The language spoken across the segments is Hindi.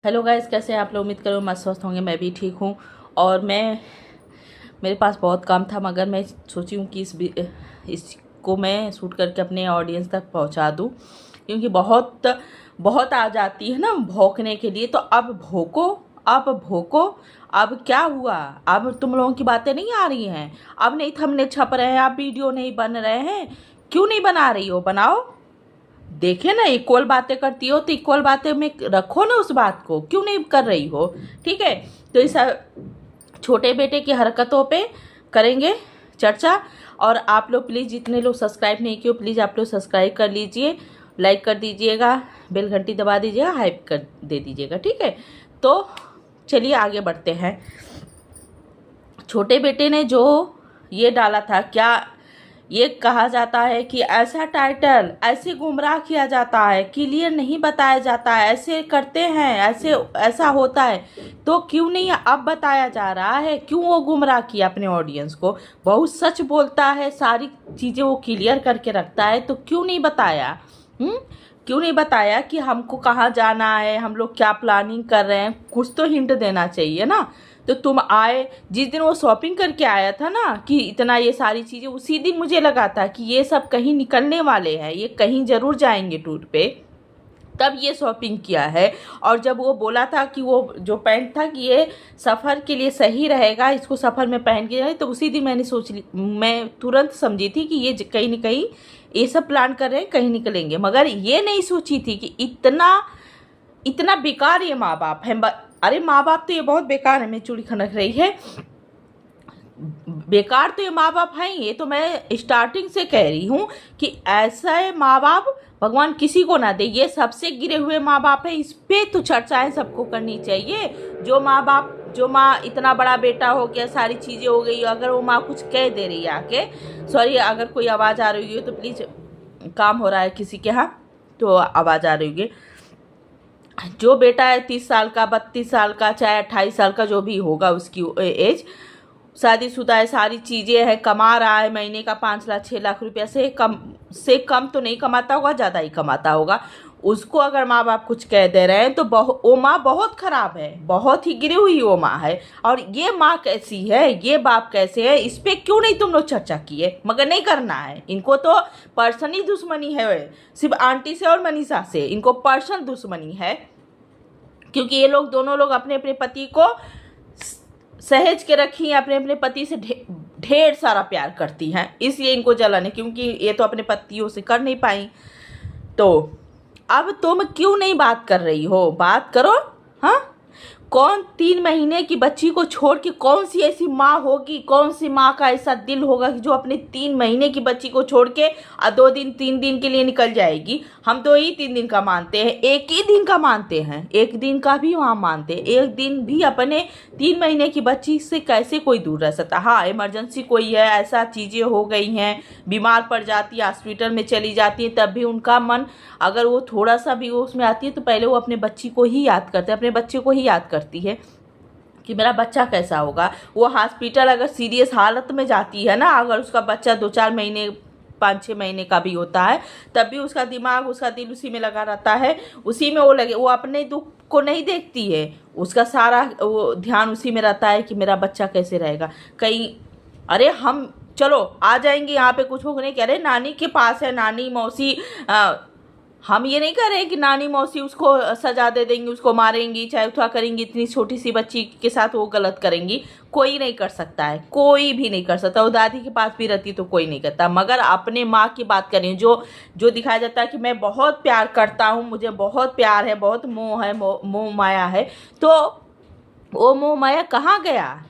हेलो गाइस, कैसे हैं आप लोग। उम्मीद करो मस्त स्वस्थ होंगे। मैं भी ठीक हूँ। और मेरे पास बहुत काम था, मगर मैं सोची हूँ कि इसको मैं शूट करके अपने ऑडियंस तक पहुँचा दूँ, क्योंकि बहुत बहुत आ जाती है ना भौंकने के लिए। तो अब भौंको, अब भौंको। अब क्या हुआ? अब तुम लोगों की बातें नहीं आ रही हैं? अब नहीं थंबनेल छप रहे हैं, अब वीडियो नहीं बन रहे हैं। क्यों नहीं बना रही हो? बनाओ। देखे ना, इक्वल बातें करती हो तो इक्वल बातें में रखो ना उस बात को। क्यों नहीं कर रही हो? ठीक है, तो इस छोटे बेटे की हरकतों पे करेंगे चर्चा। और आप लोग प्लीज़, जितने लोग सब्सक्राइब नहीं किए प्लीज़ आप लोग सब्सक्राइब कर लीजिए, लाइक कर दीजिएगा, बेल घंटी दबा दीजिएगा, हाइप कर दे दीजिएगा। ठीक है, तो चलिए आगे बढ़ते हैं। छोटे बेटे ने जो ये डाला था, क्या ये कहा जाता है कि ऐसा टाइटल ऐसे गुमराह किया जाता है, क्लियर नहीं बताया जाता है, ऐसे करते हैं, ऐसे ऐसा होता है। तो क्यों नहीं अब बताया जा रहा है? क्यों वो गुमराह किया अपने ऑडियंस को? बहुत सच बोलता है, सारी चीज़ें वो क्लियर करके रखता है, तो क्यों नहीं बताया? क्यों नहीं बताया कि हमको कहाँ जाना है, हम लोग क्या प्लानिंग कर रहे हैं? कुछ तो हिंट देना चाहिए ना। तो तुम आए जिस दिन वो शॉपिंग करके आया था ना, कि इतना ये सारी चीज़ें, उसी दिन मुझे लगा था कि ये सब कहीं निकलने वाले हैं, ये कहीं ज़रूर जाएंगे टूर पे, तब ये शॉपिंग किया है। और जब वो बोला था कि वो जो पैंट था कि ये सफ़र के लिए सही रहेगा, इसको सफ़र में पहन के जाए, तो उसी दिन मैं तुरंत समझी थी कि ये कहीं ना कहीं ये सब प्लान कर रहे हैं, कहीं निकलेंगे। मगर ये नहीं सोची थी कि इतना इतना बेकार ये माँ बाप है। अरे माँ बाप तो ये बहुत बेकार है। मैं चूड़ी खनक रही है। बेकार तो ये माँ बाप हैं। ये तो मैं स्टार्टिंग से कह रही हूँ कि ऐसा माँ बाप भगवान किसी को ना दे। ये सबसे गिरे हुए माँ बाप है। इस पे तो चर्चाएं सबको करनी चाहिए। जो माँ इतना बड़ा बेटा हो गया, सारी चीज़ें हो गई, अगर वो माँ कुछ कह दे रही है आके, सॉरी अगर कोई आवाज़ आ रही है तो प्लीज़, काम हो रहा है किसी के यहाँ तो आवाज़ आ रही है। जो बेटा है 30 साल का, 32 साल का, चाहे 28 साल का, जो भी होगा उसकी एज, शादीशुदा है, सारी चीज़ें हैं, कमा रहा है, महीने का 5 लाख 6 लाख रुपया से कम तो नहीं कमाता होगा, ज़्यादा ही कमाता होगा। उसको अगर माँ बाप कुछ कह दे रहे हैं तो वो माँ बहुत ख़राब है, बहुत ही गिरी हुई वो माँ है। और ये माँ कैसी है, ये बाप कैसे है, इस पर क्यों नहीं तुम लोग चर्चा किए? मगर नहीं करना है इनको। तो पर्सनली दुश्मनी है, सिर्फ आंटी से और मनीषा से इनको पर्सनल दुश्मनी है, क्योंकि ये लोग दोनों लोग अपने अपने पति को सहेज के रखी हैं, अपने अपने पति से ढेर सारा प्यार करती हैं, इसलिए इनको जलन है, क्योंकि ये तो अपने पतियों से कर नहीं पाई। तो अब तुम क्यों नहीं बात कर रही हो? बात करो। हाँ, कौन 3 महीने की बच्ची को छोड़ के, कौन सी ऐसी माँ होगी, कौन सी माँ का ऐसा दिल होगा कि जो अपने 3 महीने की बच्ची को छोड़ के 2 दिन 3 दिन के लिए निकल जाएगी? हम तो ही 3 दिन का मानते हैं, एक ही दिन का मानते हैं, एक दिन का भी वहाँ मानते हैं। एक दिन भी अपने 3 महीने की बच्ची से कैसे कोई दूर रह सकता? हाँ, इमरजेंसी कोई है, ऐसा चीज़ें हो गई हैं, बीमार पड़ जाती है, हॉस्पिटल में चली जाती है, तब भी उनका मन, अगर वो थोड़ा सा भी वो उसमें आती है तो पहले वो अपने बच्ची को ही याद करते हैं, अपने बच्चे को ही याद करती है कि मेरा बच्चा कैसा होगा। वो हॉस्पिटल अगर सीरियस हालत में जाती है ना, अगर उसका बच्चा 2-4 महीने 5-6 महीने का भी होता है, तब भी उसका दिमाग, उसका दिल उसी में लगा रहता है, उसी में वो लगे, वो अपने दुख को नहीं देखती है, उसका सारा वो ध्यान उसी में रहता है कि मेरा बच्चा कैसे रहेगा। कहीं अरे हम चलो आ जाएंगे यहाँ पे, कुछ हो नहीं कह रहे, नानी के पास है, नानी मौसी, हम ये नहीं कह रहे कि नानी मौसी उसको सजा दे देंगी, उसको मारेंगी, चाहे उठा करेंगी, इतनी छोटी सी बच्ची के साथ वो गलत करेंगी। कोई नहीं कर सकता है, कोई भी नहीं कर सकता। वो दादी के पास भी रहती तो कोई नहीं करता। मगर अपने माँ की बात करें, जो दिखाया जाता है कि मैं बहुत प्यार करता हूँ, मुझे बहुत प्यार है, बहुत मोह है, मोह माया है, तो वो मोह माया कहाँ गया?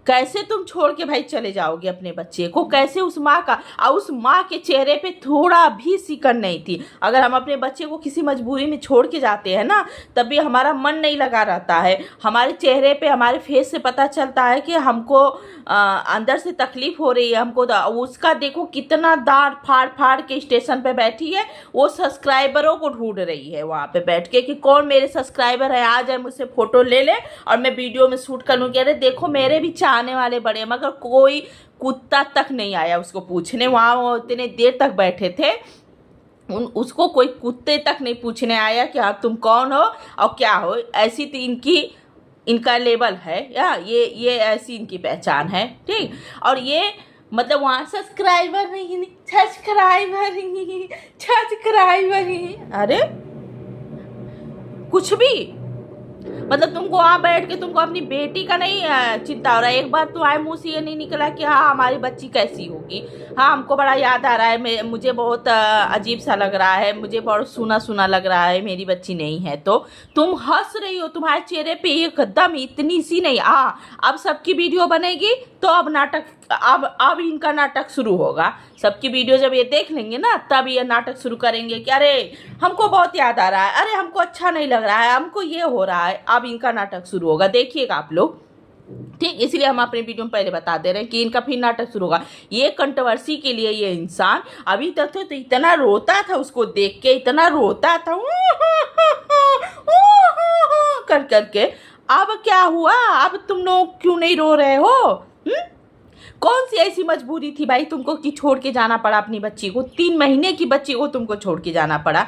कैसे तुम छोड़ के भाई चले जाओगे अपने बच्चे को? कैसे उस माँ का, और उस माँ के चेहरे पे थोड़ा भी सिकन नहीं थी। अगर हम अपने बच्चे को किसी मजबूरी में छोड़ के जाते हैं ना, तब भी हमारा मन नहीं लगा रहता है। हमारे चेहरे पे, हमारे फेस से पता चलता है कि हमको अंदर से तकलीफ हो रही है हमको। उसका देखो कितना दांत फाड़ फाड़ के स्टेशन पे बैठी है, वो सब्सक्राइबरों को ढूंढ रही है वहाँ पे बैठ के कि कौन मेरे सब्सक्राइबर है, आ जाए मुझसे फोटो ले ले और मैं वीडियो में शूट कर लूँ। कह रहे देखो मेरे भी आने वाले बड़े, मगर कोई कुत्ता तक नहीं आया उसको पूछने। वहाँ वो इतने देर तक बैठे थे, उसको कोई कुत्ते तक नहीं पूछने आया कि हाँ तुम कौन हो और क्या हो। ऐसी तो इनका लेवल है या ये ऐसी इनकी पहचान है, ठीक। और ये मतलब वहाँ सब्सक्राइबर नहीं, अरे कुछ भी, मतलब तुमको वहाँ बैठ के तुमको अपनी बेटी का नहीं चिंता हो रहा है। एक बार तुम्हारे मुंह से ये नहीं निकला कि हाँ हमारी बच्ची कैसी होगी। हाँ हमको बड़ा याद आ रहा है, मुझे बहुत अजीब सा लग रहा है, मुझे बहुत सुना सुना लग रहा है, मेरी बच्ची नहीं है। तो तुम हंस रही हो, तुम्हारे चेहरे पे एकदम इतनी सी नहीं। अब सबकी वीडियो बनेगी तो अब इनका नाटक शुरू होगा। सबकी वीडियो जब ये देख लेंगे ना तब ये नाटक शुरू करेंगे कि अरे हमको बहुत याद आ रहा है, अरे हमको अच्छा नहीं लग रहा है, हमको ये हो रहा है। अब इनका नाटक शुरू होगा, देखिएगा आप लोग, ठीक। इसलिए हम अपने वीडियो में पहले बता दे रहे हैं कि इनका फिर नाटक शुरू होगा। ये कंट्रोवर्सी के लिए ये इंसान अभी तक तो इतना रोता था, उसको देख के इतना रोता था कर करके। अब क्या हुआ, अब तुम लोग क्यों नहीं रो रहे हो? कौन सी ऐसी मजबूरी थी भाई तुमको कि छोड़ के जाना पड़ा अपनी बच्ची को? 3 महीने की बच्ची को तुमको छोड़ के जाना पड़ा।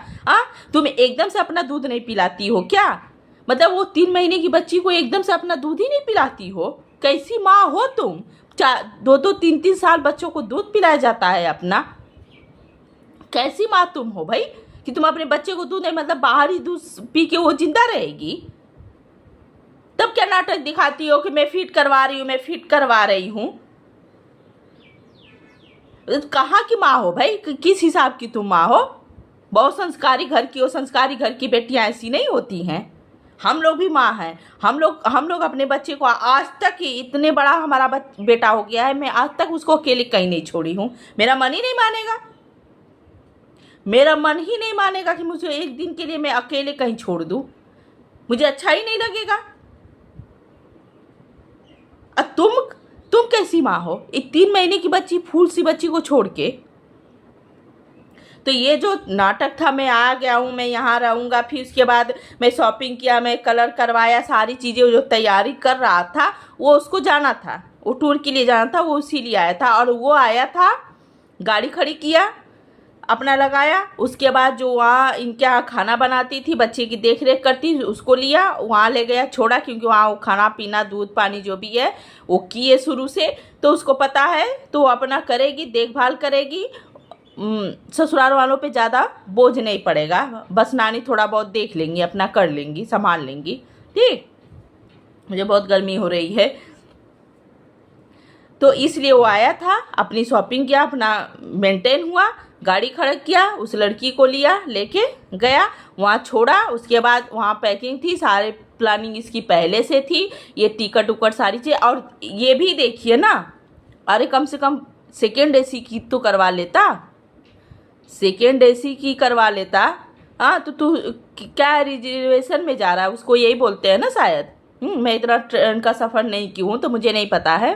तुम एकदम से अपना दूध नहीं पिलाती हो क्या? मतलब वो 3 महीने की बच्ची को एकदम से अपना दूध ही नहीं पिलाती हो? कैसी माँ हो तुम? 2-2, 3-3 साल बच्चों को दूध पिलाया जाता है अपना। कैसी माँ तुम हो भाई कि तुम अपने बच्चे को दूध नहीं, मतलब बाहरी दूध पी के वो जिंदा रहेगी? तब क्या नाटक दिखाती हो कि मैं फीड करवा रही हूँ, मैं फीड करवा रही हूँ? कहाँ की माँ हो भाई? किस हिसाब की तुम माँ हो? बहुत संस्कारी घर की हो। संस्कारी घर की बेटियां ऐसी नहीं होती हैं। हम लोग भी माँ हैं। हम लोग अपने बच्चे को आज तक इतने बड़ा हमारा बेटा हो गया है, मैं आज तक उसको अकेले कहीं नहीं छोड़ी हूँ। मेरा मन ही नहीं मानेगा, मेरा मन ही नहीं मानेगा कि मुझे एक दिन के लिए मैं अकेले कहीं छोड़ दूँ। मुझे अच्छा ही नहीं लगेगा। तुम कैसी माँ हो? एक 3 महीने की बच्ची, फूल सी बच्ची को छोड़ के। तो ये जो नाटक था, मैं आ गया हूँ, मैं यहाँ रहूँगा, फिर उसके बाद मैं शॉपिंग किया, मैं कलर करवाया, सारी चीज़ें जो तैयारी कर रहा था वो उसको जाना था, वो टूर के लिए जाना था, वो उसी लिए आया था। और वो आया था, गाड़ी खड़ी किया, अपना लगाया, उसके बाद जो वहाँ इनके यहाँ खाना बनाती थी, बच्चे की देख रेख करती, उसको लिया वहाँ ले गया, छोड़ा, क्योंकि वहाँ वो खाना पीना दूध पानी जो भी है वो किए शुरू से, तो उसको पता है, तो वो अपना करेगी, देखभाल करेगी। ससुराल वालों पे ज़्यादा बोझ नहीं पड़ेगा, बस नानी थोड़ा बहुत देख लेंगी, अपना कर लेंगी, संभाल लेंगी, ठीक। मुझे बहुत गर्मी हो रही है, तो इसलिए वो आया था, अपनी शॉपिंग किया, अपना मेंटेन हुआ, गाड़ी खड़ा किया, उस लड़की को लिया, लेके गया, वहाँ छोड़ा। उसके बाद वहाँ पैकिंग थी, सारे प्लानिंग इसकी पहले से थी, ये टिकट उकट सारी चीज़। और ये भी देखिए ना, अरे कम से कम सेकेंड एसी की तो करवा लेता, सेकेंड एसी की करवा लेता। तो तू क्या रिजर्वेशन में जा रहा है, उसको यही बोलते हैं ना शायद। मैं इतना ट्रेन का सफ़र नहीं की हूँ तो मुझे नहीं पता है,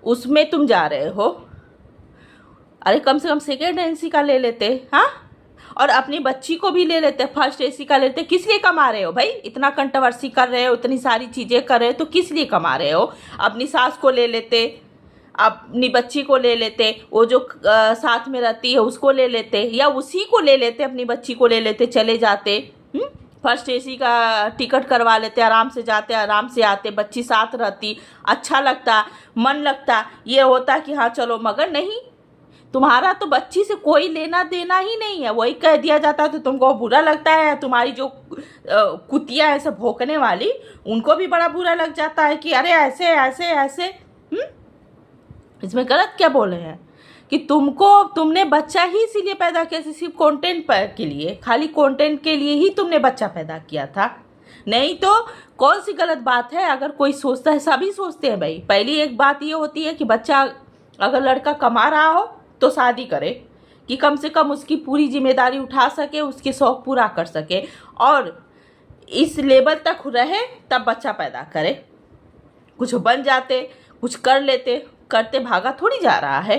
उसमें तुम जा रहे हो। अरे कम से कम सेकेंड एसी का ले लेते, और अपनी बच्ची को भी ले लेते, फर्स्ट एसी का लेते। किस लिए कमा रहे हो भाई? इतना कंट्रोवर्सी कर रहे हो, इतनी सारी चीज़ें कर रहे हो, तो किस लिए कमा रहे हो? अपनी सास को ले लेते, अपनी बच्ची को ले लेते, वो जो साथ में रहती है उसको ले लेते, या उसी को ले लेते, अपनी बच्ची को ले लेते, चले जाते, फर्स्ट एसी का टिकट करवा लेते, आराम से जाते, आराम से आते, बच्ची साथ रहती, अच्छा लगता, मन लगता, ये होता कि हाँ चलो। मगर नहीं, तुम्हारा तो बच्ची से कोई लेना देना ही नहीं है। वही कह दिया जाता है तो तुमको बुरा लगता है। तुम्हारी जो कुतिया है सब भौंकने वाली, उनको भी बड़ा बुरा लग जाता है कि अरे ऐसे ऐसे ऐसे। इसमें गलत क्या बोले हैं कि तुमने बच्चा ही इसीलिए पैदा किया, सिर्फ कंटेंट के लिए, खाली कंटेंट के लिए ही तुमने बच्चा पैदा किया था। नहीं तो कौन सी गलत बात है? अगर कोई सोचता है, सभी सोचते हैं भाई। पहली एक बात ये होती है कि बच्चा, अगर लड़का कमा रहा हो तो शादी करे, कि कम से कम उसकी पूरी जिम्मेदारी उठा सके, उसके शौक पूरा कर सके, और इस लेवल तक रहे तब बच्चा पैदा करे। कुछ बन जाते, कुछ कर लेते, करते भागा थोड़ी जा रहा है।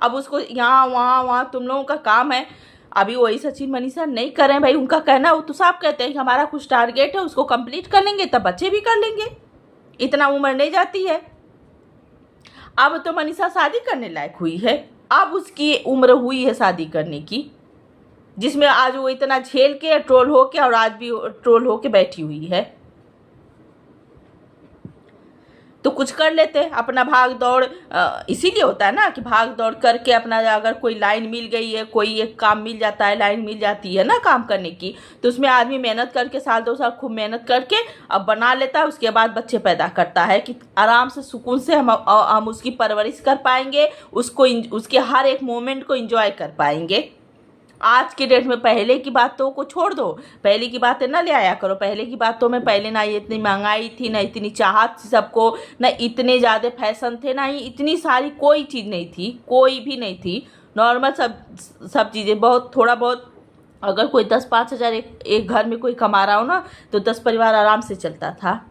अब उसको यहाँ वहाँ तुम लोगों का काम है। अभी वही सचिन मनीषा नहीं कर रहे हैं भाई, उनका कहना, वो तो साफ कहते हैं कि हमारा कुछ टारगेट है, उसको कंप्लीट कर लेंगे तब बच्चे भी कर लेंगे, इतना उम्र नहीं जाती है। अब तो मनीषा शादी करने लायक हुई है, अब उसकी उम्र हुई है शादी करने की, जिसमें आज वो इतना झेल के ट्रोल हो के और आज भी ट्रोल हो के बैठी हुई है। तो कुछ कर लेते, अपना भाग दौड़, इसीलिए होता है ना कि भाग दौड़ करके अपना, अगर कोई लाइन मिल गई है, कोई एक काम मिल जाता है, लाइन मिल जाती है ना काम करने की, तो उसमें आदमी मेहनत करके साल 2 साल खूब मेहनत करके अब बना लेता है। उसके बाद बच्चे पैदा करता है कि आराम से सुकून से हम उसकी परवरिश कर पाएंगे, उसको उसके हर एक मोमेंट को इंजॉय कर पाएंगे। आज के डेट में पहले की बातों को छोड़ दो, पहले की बातें ना ले आया करो। पहले की बातों में पहले ना ये इतनी महंगाई थी, ना इतनी चाहत थी सबको, ना इतने ज़्यादा फैशन थे, ना ही इतनी सारी कोई चीज़ नहीं थी, कोई भी नहीं थी। नॉर्मल सब चीज़ें, बहुत थोड़ा बहुत, अगर कोई 10-5 हज़ार एक घर में कोई कमा रहा हो ना, तो 10 परिवार आराम से चलता था।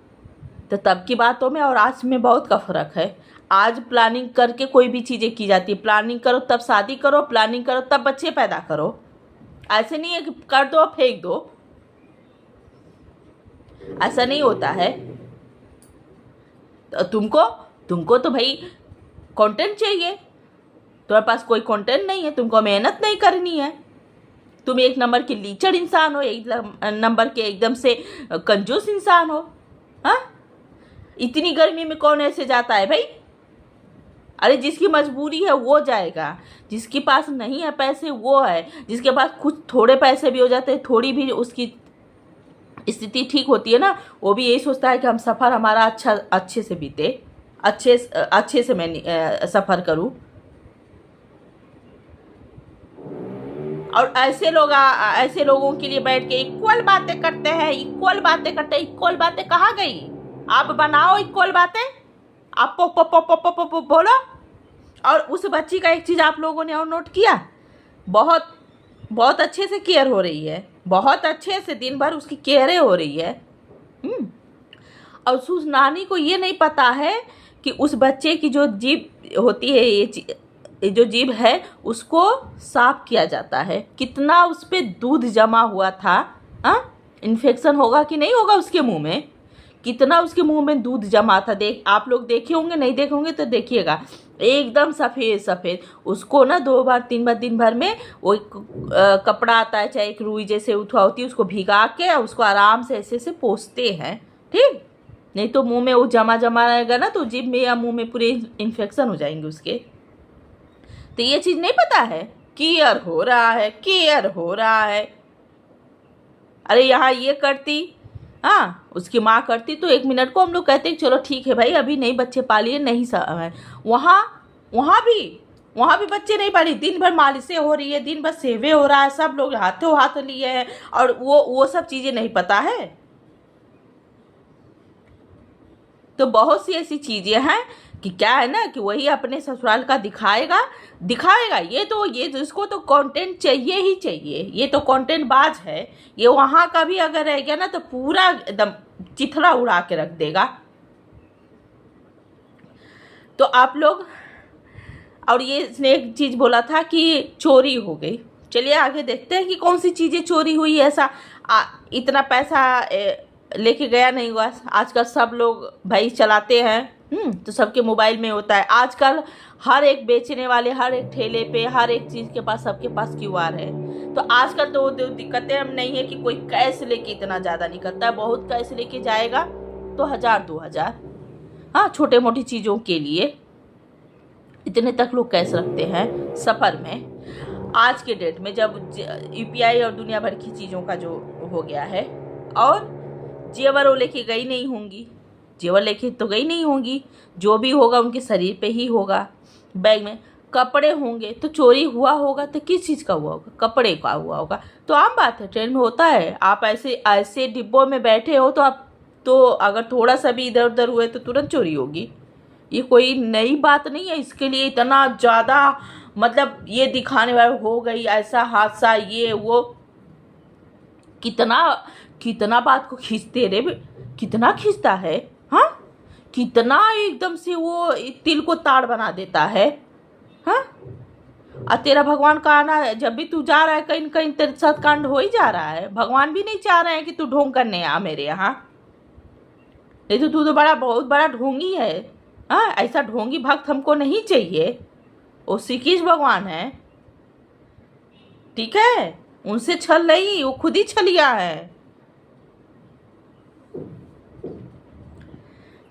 तो तब की बातों में और आज में बहुत का फ़र्क है। आज प्लानिंग करके कोई भी चीज़ें की जाती है, प्लानिंग करो तब शादी करो, प्लानिंग करो तब बच्चे पैदा करो। ऐसे नहीं है कि कर दो फेंक दो, ऐसा नहीं होता है। तो तुमको तो भाई कंटेंट चाहिए, तुम्हारे पास कोई कंटेंट नहीं है, तुमको मेहनत नहीं करनी है, तुम एक नंबर के लीचड़ इंसान हो, एक नंबर के एकदम से कंजूस इंसान हो। हाँ, इतनी गर्मी में कौन ऐसे जाता है भाई? अरे जिसकी मजबूरी है वो जाएगा, जिसके पास नहीं है पैसे वो है, जिसके पास कुछ थोड़े पैसे भी हो जाते हैं, थोड़ी भी उसकी स्थिति ठीक होती है ना, वो भी यही सोचता है कि हम सफ़र हमारा अच्छे से बीते, अच्छे से मैं सफ़र करूं। और ऐसे लोगों के लिए बैठ के इक्वल बातें करते हैं, इक्वल बातें कहाँ गई? आप बनाओ इक्वल बातें, आप पो बोलो। और उस बच्ची का एक चीज़ आप लोगों ने और नोट किया, बहुत अच्छे से केयर हो रही है, बहुत अच्छे से दिन भर उसकी केयरें हो रही है। और उस नानी को ये नहीं पता है कि उस बच्चे की जो जीभ होती है, ये जो जीभ है उसको साफ किया जाता है। कितना उस पर दूध जमा हुआ था, इन्फेक्शन होगा कि नहीं होगा उसके मुंह में, कितना उसके मुंह में दूध जमा था। आप लोग देखे होंगे, नहीं देखे होंगे तो देखिएगा, एकदम सफ़ेद। उसको ना 2 बार 3 बार दिन भर में वो कपड़ा आता है, चाहे एक रुई जैसे उठवा होती है, उसको भिगा के उसको आराम से ऐसे पोंछते हैं, ठीक। नहीं तो मुंह में वो जमा रहेगा ना, तो जीभ में या मुंह में पूरे इन्फेक्शन हो जाएंगे उसके। तो ये चीज़ नहीं पता है, केयर हो रहा है। अरे यहाँ ये करती, उसकी माँ करती तो 1 मिनट को हम लोग कहते हैं चलो ठीक है भाई, अभी नहीं बच्चे पालिए, नहीं समय। वहाँ भी बच्चे नहीं पाली, दिन भर मालिशें हो रही है, दिन भर सेवे हो रहा है, सब लोग हाथों हाथ लिए हैं, और वो सब चीज़ें नहीं पता है। तो बहुत सी ऐसी चीज़ें हैं कि क्या है ना कि वही अपने ससुराल का दिखाएगा। ये इसको तो कंटेंट चाहिए ही चाहिए, ये तो कंटेंट बाज है। ये वहाँ का भी अगर रह गया ना तो पूरा एकदम चिथड़ा उड़ा के रख देगा। तो आप लोग, और ये इसने एक चीज़ बोला था कि चोरी हो गई। चलिए आगे देखते हैं कि कौन सी चीज़ें चोरी हुई। ऐसा इतना पैसा लेके गया नहीं हुआ। आजकल सब लोग भाई चलाते हैं, तो सबके मोबाइल में होता है। आजकल हर एक बेचने वाले, हर एक ठेले पे, हर एक चीज़ के पास, सबके पास QR है। तो आजकल तो दिक्कतें हम नहीं है कि कोई कैश लेके इतना ज़्यादा निकलता है। बहुत कैश लेके जाएगा तो 1000-2000, छोटे मोटी चीज़ों के लिए इतने तक लोग कैश रखते हैं सफ़र में। आज के डेट में जब UPI और दुनिया भर की चीज़ों का जो हो गया है, और जेवर वो लेके गई नहीं होंगी, जेवर लेके तो गई नहीं होंगी, जो भी होगा उनके शरीर पे ही होगा। बैग में कपड़े होंगे तो चोरी हुआ होगा तो किस चीज़ का हुआ होगा? कपड़े का हुआ होगा। तो आम बात है, ट्रेन में होता है। आप ऐसे डिब्बों में बैठे हो तो अगर थोड़ा सा भी इधर उधर हुए तो तुरंत चोरी होगी। ये कोई नई बात नहीं है। इसके लिए इतना ज़्यादा मतलब ये दिखाने वाला हो गई ऐसा हादसा, ये वो, कितना बात को खींचते रे, कितना खींचता है, कितना एकदम से वो तिल को ताड़ बना देता है। और तेरा भगवान का आना, जब भी तू जा रहा है कहीं कहीं तेरे साथ कांड हो ही जा रहा है। भगवान भी नहीं चाह रहे हैं कि तू ढोंग करने आ मेरे यहाँ। नहीं तो तू तो बहुत बड़ा ढोंगी है। ऐसा ढोंगी भक्त हमको नहीं चाहिए। वो श्री कृष्ण भगवान है, ठीक है, उनसे छल नहीं, वो खुद ही छलिया है।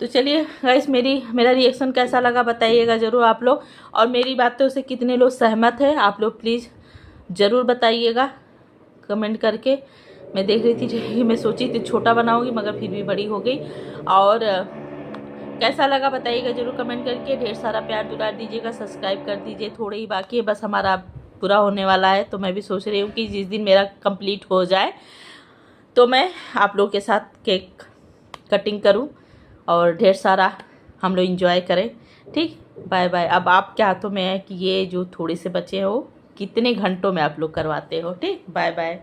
तो चलिए गाइस, मेरा रिएक्शन कैसा लगा बताइएगा ज़रूर आप लोग, और मेरी बातों से कितने लोग सहमत हैं आप लोग प्लीज़ ज़रूर बताइएगा कमेंट करके। मैं देख रही थी कि मैं सोची थी छोटा बनाऊंगी मगर फिर भी बड़ी हो गई। और कैसा लगा बताइएगा ज़रूर कमेंट करके। ढेर सारा प्यार दुलार दीजिएगा, सब्सक्राइब कर दीजिए, थोड़े ही बाकी है बस हमारा पूरा होने वाला है। तो मैं भी सोच रही हूँ कि जिस दिन मेरा कंप्लीट हो जाए तो मैं आप लोग के साथ केक कटिंग करूँ और ढेर सारा हम लोग इंजॉय करें। ठीक, बाय बाय। अब आपके हाथों में है कि ये जो थोड़े से बचे हैं वो कितने घंटों में आप लोग करवाते हो। ठीक, बाय बाय।